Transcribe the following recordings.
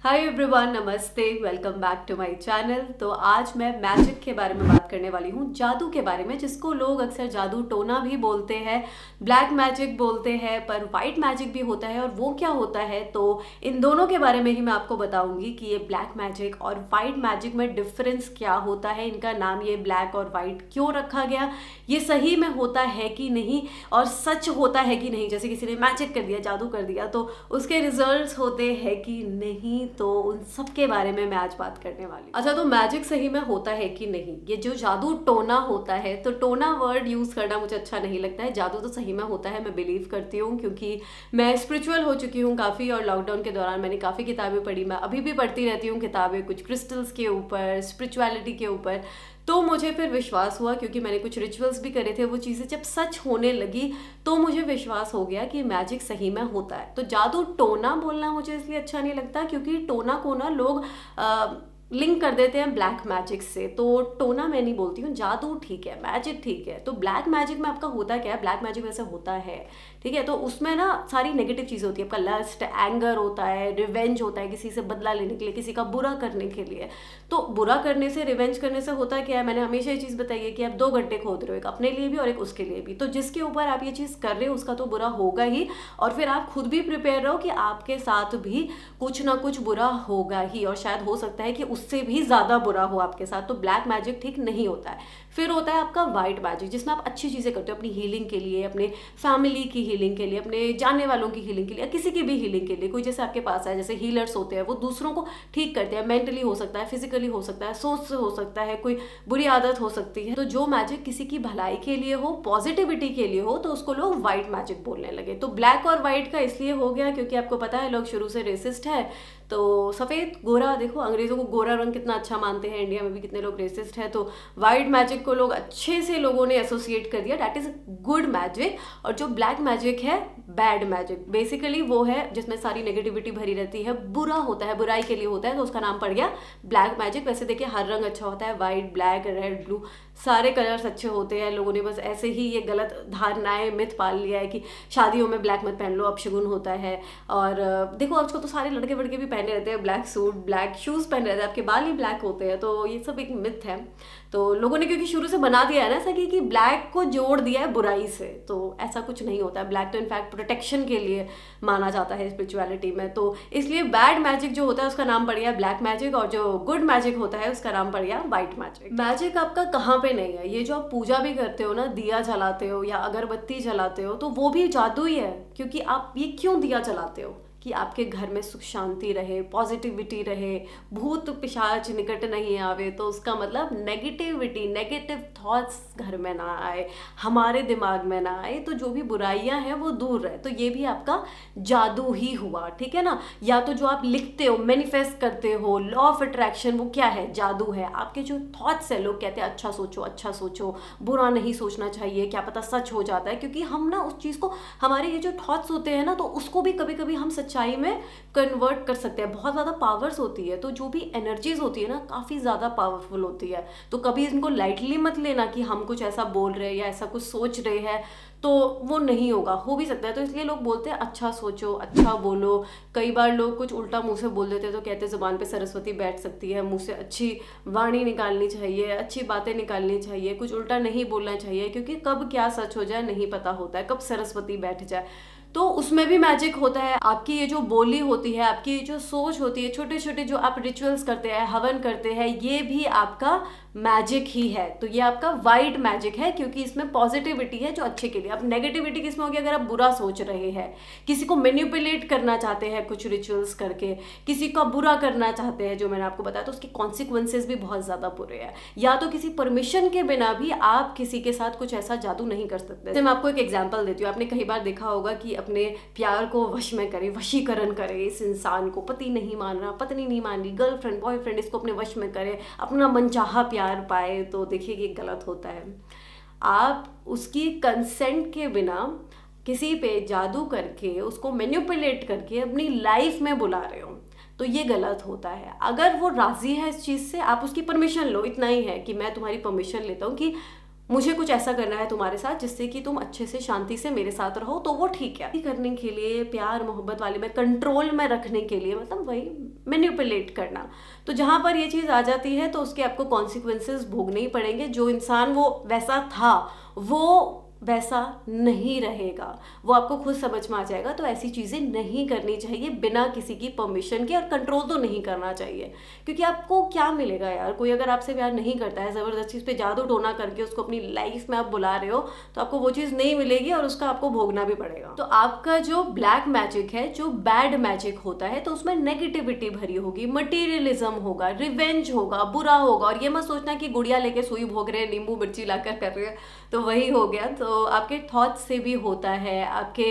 हाय everyone, नमस्ते, welcome back to my channel. तो आज मैं मैजिक के बारे में बात करने वाली हूँ, जादू के बारे में, जिसको लोग अक्सर जादू टोना भी बोलते हैं, ब्लैक मैजिक बोलते हैं, पर वाइट मैजिक भी होता है। और वो क्या होता है, तो इन दोनों के बारे में ही मैं आपको बताऊंगी कि ये ब्लैक मैजिक और वाइट मैजिक में डिफरेंस क्या होता है, इनका नाम ये ब्लैक और वाइट क्यों रखा गया, ये सही में होता है कि नहीं और सच होता है कि नहीं। जैसे किसी ने मैजिक कर दिया, जादू कर दिया, तो उसके रिजल्ट्स होते हैं कि नहीं, तो उन सब के बारे में मैं आज बात करने वाली हूँ। अच्छा, तो मैजिक सही में होता है कि नहीं, ये जो जादू टोना होता है, तो टोना वर्ड यूज करना मुझे अच्छा नहीं लगता है। जादू तो सही में होता है, मैं बिलीव करती हूँ, क्योंकि मैं स्पिरिचुअल हो चुकी हूँ काफ़ी, और लॉकडाउन के दौरान मैंने काफ़ी किताबें पढ़ी। मैं अभी भी पढ़ती रहती हूँ किताबें, कुछ क्रिस्टल्स के ऊपर, स्पिरिचुअलिटी के ऊपर। तो मुझे फिर विश्वास हुआ, क्योंकि मैंने कुछ रिचुअल्स भी करे थे, वो चीज़ें जब सच होने लगी तो मुझे विश्वास हो गया कि मैजिक सही में होता है। तो जादू टोना बोलना मुझे इसलिए अच्छा नहीं लगता, क्योंकि टोना को ना लोग लिंक कर देते हैं ब्लैक मैजिक से। तो टोना मैं नहीं बोलती हूँ, जादू ठीक है, मैजिक ठीक है। तो ब्लैक मैजिक में आपका होता क्या है, ब्लैक मैजिक वैसे होता है, ठीक है, तो उसमें ना सारी नेगेटिव चीज़ें होती है। आपका लस्ट, एंगर होता है, रिवेंज होता है, किसी से बदला लेने के लिए, किसी का बुरा करने के लिए। तो बुरा करने से, रिवेंज करने से होता क्या है, मैंने हमेशा ये चीज़ बताई है कि आप 2 गड्ढे खोद रहे हो, एक अपने लिए भी और एक उसके लिए भी। तो जिसके ऊपर आप ये चीज़ कर रहे हो उसका तो बुरा होगा ही, और फिर आप खुद भी प्रिपेयर रहो कि आपके साथ भी कुछ ना कुछ बुरा होगा ही, और शायद हो सकता है कि उससे भी ज़्यादा बुरा हो आपके साथ। तो ब्लैक मैजिक ठीक नहीं होता है। फिर होता है आपका वाइट मैजिक, जिसमें आप अच्छी चीज़ें करते हो अपनी हीलिंग के लिए, अपने फैमिली की हीलिंग के लिए, अपने जानने वालों की हीलिंग के लिए, किसी की भी हीलिंग के लिए। कोई जैसे आपके पास है, जैसे हीलर्स होते हैं, वो दूसरों को ठीक करते हैं, मेंटली हो सकता है, फिजिकली हो सकता है, सोच से हो सकता है, कोई बुरी आदत हो सकती है। तो जो मैजिक किसी की भलाई के लिए हो, पॉजिटिविटी के लिए हो, तो उसको लोग वाइट मैजिक बोलने लगे। तो ब्लैक और वाइट का इसलिए हो गया क्योंकि आपको पता है लोग शुरू से रेसिस्ट है। तो सफ़ेद गोरा, देखो अंग्रेज़ों को गोरा रंग कितना अच्छा मानते हैं, इंडिया में भी कितने लोग रेसिस्ट है। तो वाइट मैजिक को लोग अच्छे से लोगों ने एसोसिएट कर दिया, दैट इज़ गुड मैजिक। और जो ब्लैक मैजिक है, बैड मैजिक, बेसिकली वो है जिसमें सारी नेगेटिविटी भरी रहती है, बुरा होता है, बुराई के लिए होता है, तो उसका नाम पड़ गया ब्लैक मैजिक। वैसे देखिए हर रंग अच्छा होता है, वाइट, ब्लैक, रेड, ब्लू, सारे कलर्स अच्छे होते हैं। लोगों ने बस ऐसे ही ये गलत धारणाएं, मिथ पाल लिया है कि शादियों में ब्लैक मत पहन लो, अपशगुन होता है। और देखो आजकल तो सारे लड़के वड़के भी पहने रहते हैं ब्लैक सूट, ब्लैक शूज़ पहन रहते हैं, आपके बाल ही ब्लैक होते हैं। तो ये सब एक मिथ है। तो लोगों ने क्योंकि शुरू से बना दिया है ना ऐसा कि ब्लैक को जोड़ दिया है बुराई से, तो ऐसा कुछ नहीं होता है। ब्लैक तो इनफैक्ट प्रोटेक्शन के लिए माना जाता है स्पिरिचुअलिटी में। तो इसलिए बैड मैजिक जो होता है उसका नाम पड़ गया ब्लैक मैजिक, और जो गुड मैजिक होता है उसका नाम पड़ गया वाइट मैजिक। मैजिक आपका कहाँ पे नहीं है, ये जो आप पूजा भी करते हो ना, दिया जलाते हो या अगरबत्ती जलाते हो, तो वो भी जादू ही है। क्योंकि आप ये क्यों दिया जलाते हो कि आपके घर में सुख शांति रहे, पॉजिटिविटी रहे, भूत पिशाच निकट नहीं आवे। तो उसका मतलब नेगेटिविटी, नेगेटिव थॉट्स घर में ना आए, हमारे दिमाग में ना आए, तो जो भी बुराइयां हैं वो दूर रहे। तो ये भी आपका जादू ही हुआ, ठीक है ना। या तो जो आप लिखते हो, मैनिफेस्ट करते हो, लॉ ऑफ अट्रैक्शन, वो क्या है, जादू है। आपके जो थॉट्स है, लोग कहते हैं अच्छा सोचो, अच्छा सोचो, बुरा नहीं सोचना चाहिए, क्या पता सच हो जाता है। क्योंकि हम ना उस चीज़ को, हमारे ये जो थॉट्स होते हैं ना, तो उसको भी कभी कभी हम सच्चाई में कन्वर्ट कर सकते हैं। बहुत ज़्यादा पावर्स होती है, तो जो भी एनर्जीज होती है ना, काफ़ी ज़्यादा पावरफुल होती है। तो कभी इनको लाइटली मत लेना कि हम कुछ ऐसा बोल रहे हैं या ऐसा कुछ सोच रहे हैं तो वो नहीं होगा, हो भी सकता है। तो इसलिए लोग बोलते हैं अच्छा सोचो, अच्छा बोलो। कई बार लोग कुछ उल्टा मुंह से बोल देते हैं, तो कहते हैं ज़ुबान पे सरस्वती बैठ सकती है, मुंह से अच्छी वाणी निकालनी चाहिए, अच्छी बातें निकालनी चाहिए, कुछ उल्टा नहीं बोलना चाहिए, क्योंकि कब क्या सच हो जाए नहीं पता होता है, कब सरस्वती बैठ जाए। तो उसमें भी मैजिक होता है। आपकी ये जो बोली होती है, आपकी ये जो सोच होती है, छोटे छोटे जो आप रिचुअल्स करते हैं, हवन करते हैं, ये भी आपका मैजिक ही है। तो ये आपका वाइट मैजिक है, क्योंकि इसमें पॉजिटिविटी है जो अच्छे के लिए। अब नेगेटिविटी किसमें होगी, अगर आप बुरा सोच रहे हैं, किसी को मैनिपुलेट करना चाहते हैं कुछ रिचुअल्स करके, किसी का बुरा करना चाहते हैं, जो मैंने आपको बताया, तो उसके कॉन्सिक्वेंसेज भी बहुत ज़्यादा बुरे हैं। या तो किसी परमिशन के बिना भी आप किसी के साथ कुछ ऐसा जादू नहीं कर सकते। जैसे मैं आपको एक एग्जाम्पल देती हूँ। आपने कई बार देखा होगा कि अपने प्यार को वश में करे, वशीकरण करे, इस इंसान को, पति नहीं मान रहा, पत्नी नहीं मान रही, गर्लफ्रेंड, बॉयफ्रेंड, इसको अपने वश में करे, अपना मनचाहा प्यार पाए, तो देखिए कि गलत होता है। आप उसकी कंसेंट के बिना किसी पे जादू करके, उसको मैनिपुलेट करके अपनी लाइफ में बुला रहे हो, तो ये गलत होता है। अगर वो राजी है इस चीज़ से, आप उसकी परमिशन लो, इतना ही है कि मैं तुम्हारी परमिशन लेता हूँ कि मुझे कुछ ऐसा करना है तुम्हारे साथ जिससे कि तुम अच्छे से शांति से मेरे साथ रहो, तो वो ठीक है। करने के लिए प्यार मोहब्बत वाले में कंट्रोल में रखने के लिए, मतलब वही मैनिपुलेट करना, तो जहाँ पर ये चीज़ आ जाती है तो उसके आपको कॉन्सिक्वेंसेस भोगने ही पड़ेंगे। जो इंसान वो वैसा था वो वैसा नहीं रहेगा, वो आपको खुद समझ में आ जाएगा। तो ऐसी चीज़ें नहीं करनी चाहिए बिना किसी की परमिशन के, और कंट्रोल तो नहीं करना चाहिए, क्योंकि आपको क्या मिलेगा यार। कोई अगर आपसे प्यार नहीं करता है, ज़बरदस्ती उस पर जादू टोना करके उसको अपनी लाइफ में आप बुला रहे हो, तो आपको वो चीज़ नहीं मिलेगी और उसका आपको भोगना भी पड़ेगा। तो आपका जो ब्लैक मैजिक है, जो बैड मैजिक होता है, तो उसमें नेगेटिविटी भरी होगी, मटीरियलिज्म होगा, रिवेंज होगा, बुरा होगा। और ये मत सोचना कि गुड़िया लेके सुई भोग रहे हैं, नींबू मिर्ची लाकर कर रहे हैं, तो वही हो गया। तो आपके थॉट्स से भी होता है, आपके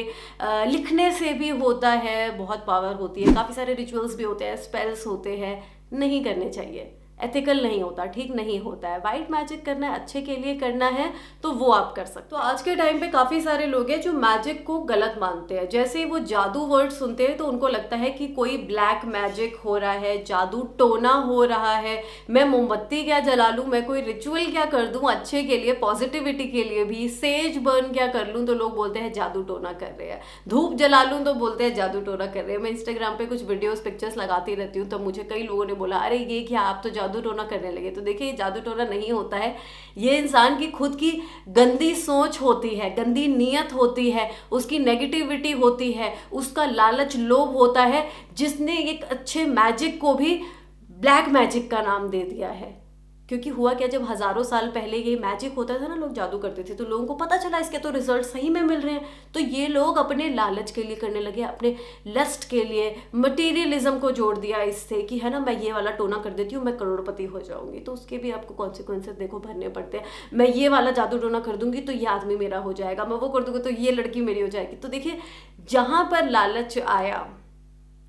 लिखने से भी होता है, बहुत पावर होती है। काफ़ी सारे रिचुअल्स भी होते हैं, स्पेल्स होते हैं, नहीं करने चाहिए, एथिकल नहीं होता, ठीक नहीं होता है। वाइट मैजिक करना है, अच्छे के लिए करना है, तो वो आप कर सकते हो। तो आज के टाइम पे काफ़ी सारे लोग हैं जो मैजिक को गलत मानते हैं। जैसे ही वो जादू वर्ड सुनते हैं तो उनको लगता है कि कोई ब्लैक मैजिक हो रहा है, जादू टोना हो रहा है, मैं मोमबत्ती क्या जला लूँ, मैं कोई रिचुअल क्या कर दूँ अच्छे के लिए, पॉजिटिविटी के लिए भी, सेज बर्न क्या कर लूँ तो लोग बोलते हैं जादू टोना कर रहे हैं, धूप जला लूँ तो बोलते हैं जादू टोना कर रहे हैं। मैं इंस्टाग्राम पे कुछ वीडियोस पिक्चर्स लगाती रहती हूँ, तो मुझे कई लोगों ने बोला अरे ये क्या आप तो जादू टोना करने लगे। तो देखिए, ये जादू टोना नहीं होता है, ये इंसान की खुद की गंदी सोच होती है, गंदी नीयत होती है, उसकी नेगेटिविटी होती है, उसका लालच लोभ होता है, जिसने एक अच्छे मैजिक को भी ब्लैक मैजिक का नाम दे दिया है। क्योंकि हुआ क्या, जब हज़ारों साल पहले ये मैजिक होता था ना, लोग जादू करते थे, तो लोगों को पता चला इसके तो रिजल्ट सही में मिल रहे हैं, तो ये लोग अपने लालच के लिए करने लगे, अपने लस्ट के लिए, मटीरियलिज्म को जोड़ दिया इससे कि है ना, मैं ये वाला टोना कर देती हूँ, मैं करोड़पति हो जाऊंगी, तो उसके भी आपको कॉन्सिक्वेंसेस देखो भरने पड़ते हैं। मैं ये वाला जादू टोना कर दूंगी तो ये आदमी मेरा हो जाएगा, मैं वो कर दूंगी तो ये लड़की मेरी हो जाएगी। तो देखिए, जहाँ पर लालच आया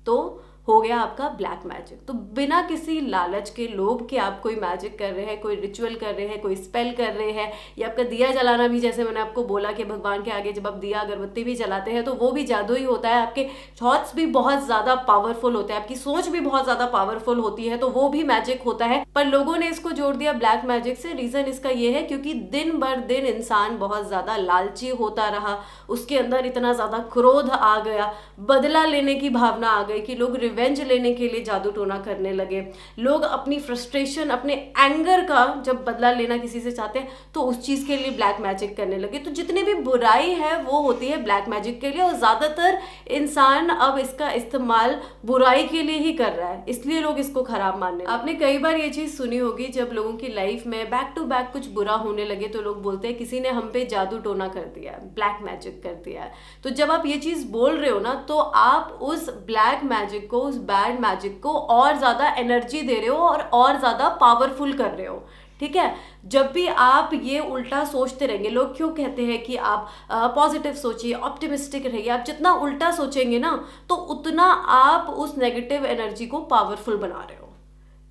तो हो गया आपका ब्लैक मैजिक। तो बिना किसी लालच के, लोभ के आप कोई मैजिक कर रहे हैं, कोई रिचुअल कर रहे हैं, कोई स्पेल कर रहे हैं, या आपका दिया जलाना भी, जैसे मैंने आपको बोला कि भगवान के आगे जब आप दिया अगरबत्ती भी जलाते हैं तो वो भी जादू ही होता है। आपके थॉट्स भी बहुत ज़्यादा पावरफुल होते हैं, आपकी सोच भी बहुत ज़्यादा पावरफुल होती है, तो वो भी मैजिक होता है। पर लोगों ने इसको जोड़ दिया ब्लैक मैजिक से। रीज़न इसका ये है क्योंकि दिन बर दिन इंसान बहुत ज़्यादा लालची होता रहा, उसके अंदर इतना ज़्यादा क्रोध आ गया, बदला लेने की भावना आ गई कि लोग रिवेंज लेने के लिए जादू टोना करने लगे। लोग अपनी फ्रस्ट्रेशन, अपने एंगर का जब बदला लेना किसी से चाहते हैं तो उस चीज़ के लिए ब्लैक मैजिक करने लगे। तो जितनी भी बुराई है वो होती है ब्लैक मैजिक के लिए, और ज़्यादातर इंसान अब इसका इस्तेमाल बुराई के लिए ही कर रहा है, इसलिए लोग इसको खराब मानने। आपने कई बार ये चीज़ सुनी होगी, जब लोगों की लाइफ में बैक टू बैक कुछ बुरा होने लगे तो लोग बोलते हैं किसी ने हम पे जादू टोना कर दिया, ब्लैक मैजिक कर दिया। तो जब आप ये चीज़ बोल रहे हो ना, तो आप उस ब्लैक मैजिक को, उस बैड मैजिक को और ज़्यादा एनर्जी दे रहे हो और ज़्यादा पावरफुल कर रहे हो। ठीक है, जब भी आप ये उल्टा सोचते रहेंगे, लोग क्यों कहते हैं कि आप पॉजिटिव सोचिए, ऑप्टिमिस्टिक रहिए, आप जितना उल्टा सोचेंगे ना तो उतना आप उस नेगेटिव एनर्जी को पावरफुल बना रहे हो।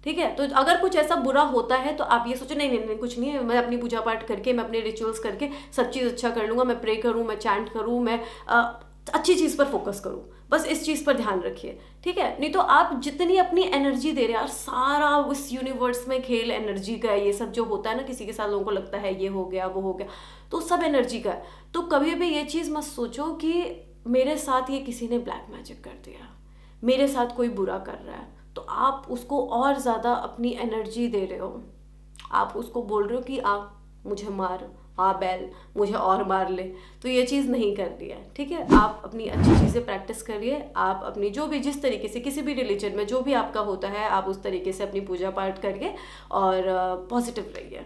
ठीक है, तो अगर कुछ ऐसा बुरा होता है तो आप ये सोचो नहीं नहीं नहीं कुछ नहीं है, मैं अपनी पूजा पाठ करके, मैं अपने रिचुअल्स करके सब चीज़ अच्छा कर लूँगा, मैं प्रे करूँ, मैं चैंट करूँ, मैं अच्छी चीज़ पर फोकस करूँ, बस इस चीज़ पर ध्यान रखिए। ठीक है, नहीं तो आप जितनी अपनी एनर्जी दे रहे हैं यार, सारा उस यूनिवर्स में खेल एनर्जी का है। ये सब जो होता है ना, किसी के साथ लोगों को लगता है ये हो गया वो हो गया, तो सब एनर्जी का है। तो कभी भी ये चीज़ मत सोचो कि मेरे साथ ये किसी ने ब्लैक मैजिक कर दिया, मेरे साथ कोई बुरा कर रहा है, तो आप उसको और ज़्यादा अपनी एनर्जी दे रहे हो। आप उसको बोल रहे हो कि आ मुझे मार, हाँ बैल मुझे और मार ले, तो ये चीज़ नहीं करनी है। ठीक है, आप अपनी अच्छी चीज़ें प्रैक्टिस करिए, आप अपनी जो भी जिस तरीके से किसी भी रिलीजन में जो भी आपका होता है, आप उस तरीके से अपनी पूजा पाठ करिए और पॉजिटिव रहिए।